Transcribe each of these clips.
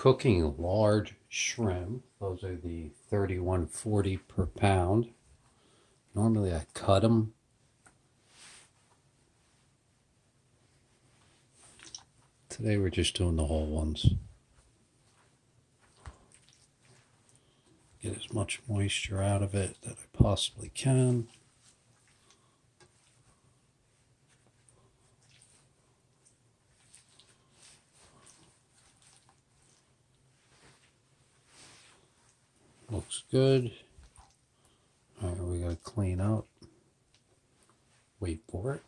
cooking large shrimp. Those are the 31.40 per pound. Normally I cut them. Today we're just doing the whole ones. Get as much moisture out of it that I possibly can. Looks good. All right, we gotta clean up. Wait for it.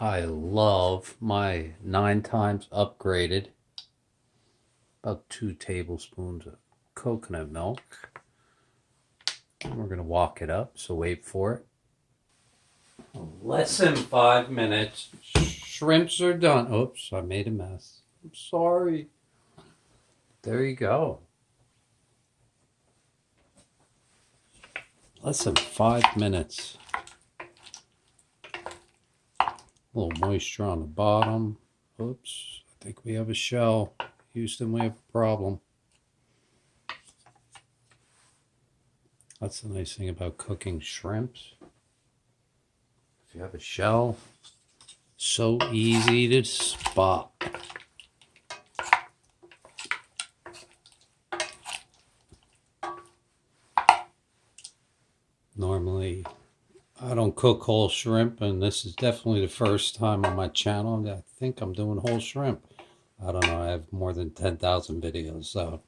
I love my 9 times upgraded. About 2 tablespoons of coconut milk. And we're gonna wok it up, so wait for it. Less than 5 minutes. Shrimps are done. Oops, I made a mess. I'm sorry. There you go. Less than 5 minutes. A little moisture on the bottom. Oops, I think we have a shell. Houston, we have a problem. That's the nice thing about cooking shrimps. If you have a shell, so easy to spot. Normally, I don't cook whole shrimp, and this is definitely the first time on my channel that I think I'm doing whole shrimp. I don't know, I have more than 10,000 videos, so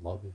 love you.